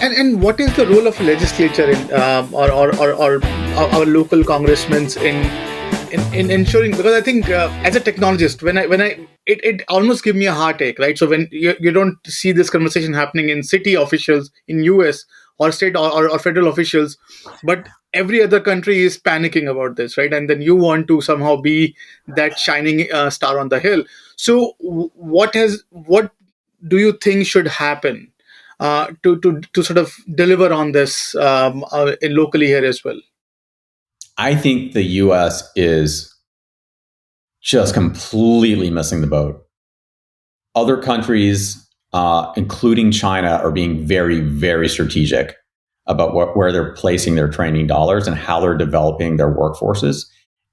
And what is the role of legislature in or our local congressmen in ensuring? Because I think as a technologist, when I it almost gives me a heartache, right? So when you don't see this conversation happening in city officials in US or state or federal officials, but every other country is panicking about this, right? And then you want to somehow be that shining star on the hill. So what do you think should happen to sort of deliver on this locally here as well? I think the US is just completely missing the boat. Other countries, including China, are being very, very strategic about where they're placing their training dollars and how they're developing their workforces.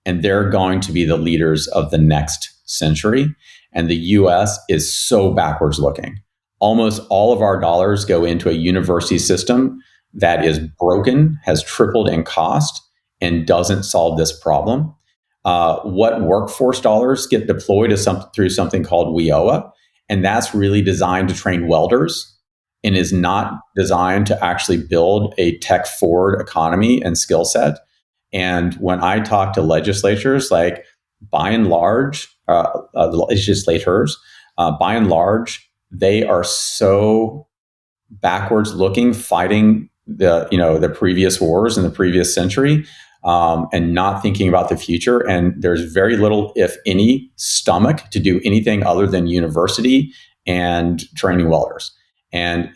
And they're going to be the leaders of the next century. And the US is so backwards looking. Almost all of our dollars go into a university system that is broken, has tripled in cost, and doesn't solve this problem. What workforce dollars get deployed is through something called WIOA, and that's really designed to train welders and is not designed to actually build a tech-forward economy and skill set. And when I talk to legislatures, like by and large, legislators, by and large, they are so backwards looking, fighting the previous wars in the previous century, and not thinking about the future. And there's very little, if any, stomach to do anything other than university and training welders. And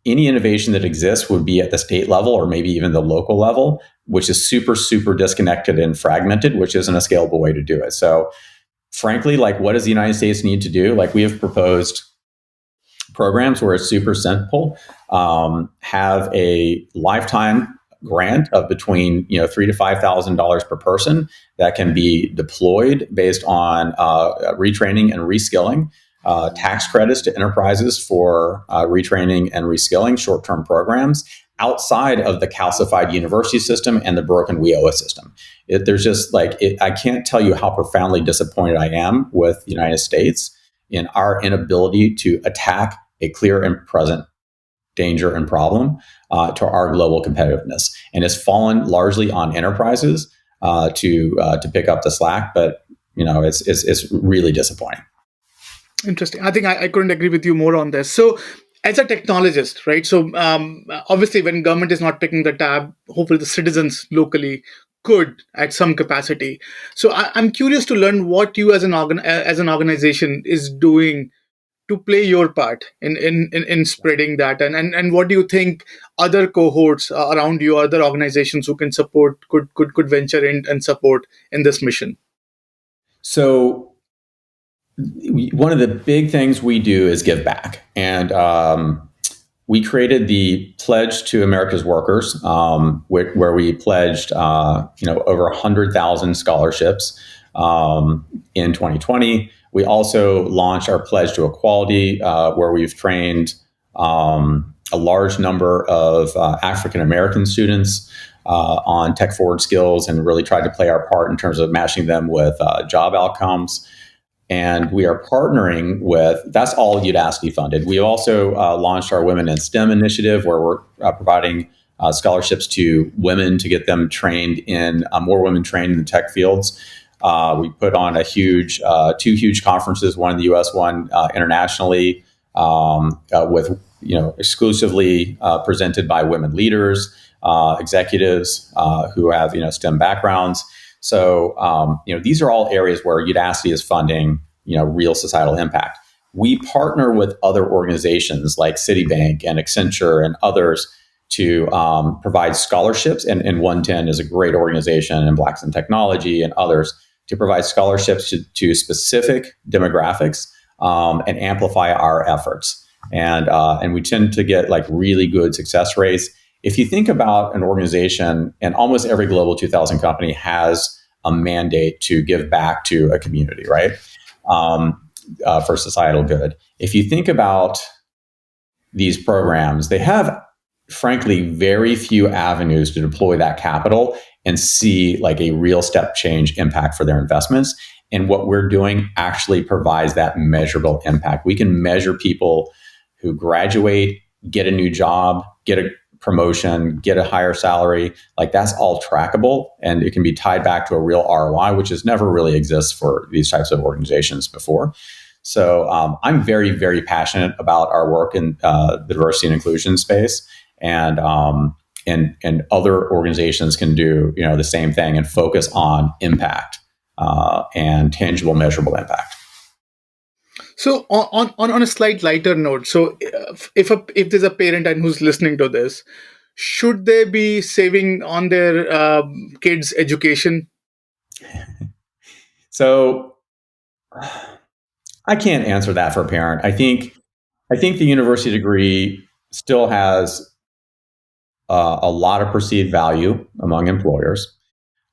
any innovation that exists would be at the state level or maybe even the local level, which is super, super disconnected and fragmented, which isn't a scalable way to do it. So frankly, like, what does the United States need to do? Like, we have proposed programs where it's super simple. Have a lifetime grant of between $3,000 to $5,000 per person that can be deployed based on retraining and reskilling. Tax credits to enterprises for retraining and reskilling, short-term programs outside of the calcified university system and the broken WIOA system. There's just I can't tell you how profoundly disappointed I am with the United States in our inability to attack a clear and present danger and problem to our global competitiveness, and it's fallen largely on enterprises to pick up the slack. But it's really disappointing. Interesting. I think I couldn't agree with you more on this. So, as a technologist, right? So, obviously, when government is not picking the tab, hopefully the citizens locally could at some capacity. So, I'm curious to learn what you as an organization is doing to play your part in spreading that, and what do you think other cohorts around you, other organizations who can support could venture in and support in this mission? So one of the big things we do is give back, and we created the Pledge to America's Workers, where we pledged over 100,000 scholarships in 2020. We also launched our Pledge to Equality, where we've trained a large number of African American students on tech forward skills, and really tried to play our part in terms of matching them with job outcomes. And we are partnering with, that's all Udacity funded. We also launched our Women in STEM initiative, where we're providing scholarships to women to get them trained in, more women trained in the tech fields. We put on two huge conferences, one in the U.S., one internationally, with exclusively presented by women leaders, executives who have STEM backgrounds. So these are all areas where Udacity is funding real societal impact. We partner with other organizations like Citibank and Accenture and others to provide scholarships, and 110 is a great organization, and Blacks in Technology and others, to provide scholarships to specific demographics and amplify our efforts. And we tend to get really good success rates. If you think about an organization, and almost every Global 2000 company has a mandate to give back to a community, right? For societal good. If you think about these programs, they have, frankly, very few avenues to deploy that capital and see a real step change impact for their investments. And what we're doing actually provides that measurable impact. We can measure people who graduate get a new job, get a promotion, get a higher salary. Like that's all trackable, and it can be tied back to a real ROI, which has never really exists for these types of organizations before. So I'm very, very passionate about our work in the diversity and inclusion space, and other organizations can do the same thing and focus on impact and tangible, measurable impact. So on a slight lighter note, so if there's a parent and who's listening to this, should they be saving on their kids' education? So I can't answer that for a parent. I think the university degree still has a lot of perceived value among employers.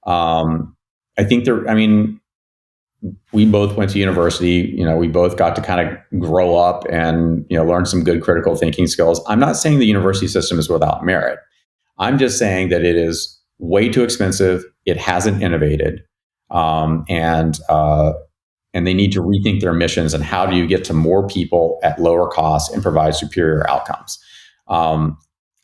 I think we both went to university. We both got to kind of grow up and learn some good critical thinking skills. I'm not saying the university system is without merit. I'm just saying that it is way too expensive. It hasn't innovated, and they need to rethink their missions and how do you get to more people at lower cost and provide superior outcomes.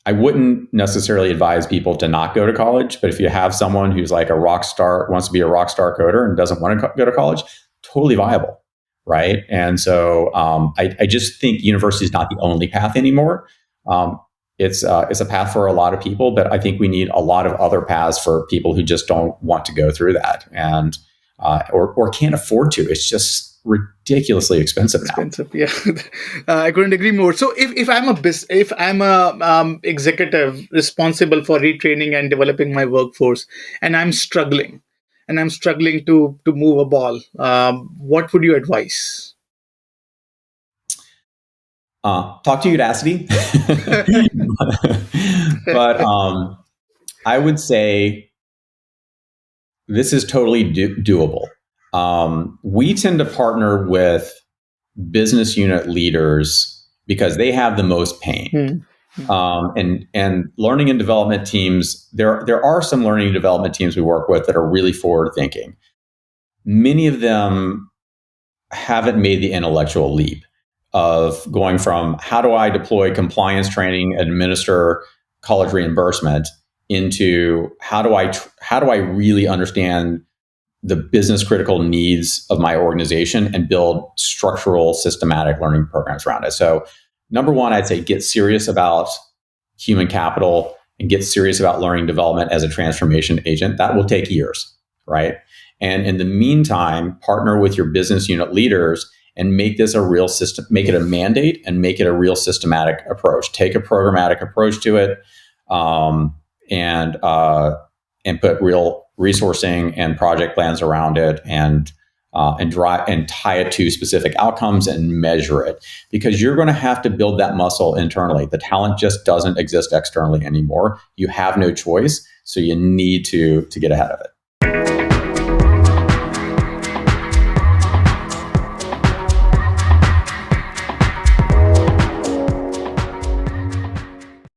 I wouldn't necessarily advise people to not go to college, but if you have someone who's like a rock star, wants to be a rock star coder and doesn't want to go to college, totally viable, right? And so I just think university is not the only path anymore. It's a path for a lot of people, but I think we need a lot of other paths for people who just don't want to go through that and or can't afford to. It's just ridiculously expensive now. Yeah. I couldn't agree more. So if I'm a executive responsible for retraining and developing my workforce, and I'm struggling to move a ball, what would you advise? Talk to Udacity. But I would say this is totally doable. We tend to partner with business unit leaders because they have the most pain. And learning and development teams, there are some learning and development teams we work with that are really forward thinking. Many of them haven't made the intellectual leap of going from how do I deploy compliance training, administer college reimbursement, into how do I really understand the business critical needs of my organization and build structural, systematic learning programs around it. So number one, I'd say get serious about human capital and get serious about learning development as a transformation agent. That will take years, right? And in the meantime, partner with your business unit leaders and make this a real system, make it a mandate and make it a real systematic approach. Take a programmatic approach to it, and put real resourcing and project plans around it, and drive and tie it to specific outcomes and measure it, because you're going to have to build that muscle internally. The talent just doesn't exist externally anymore. You have no choice, so you need to get ahead of it.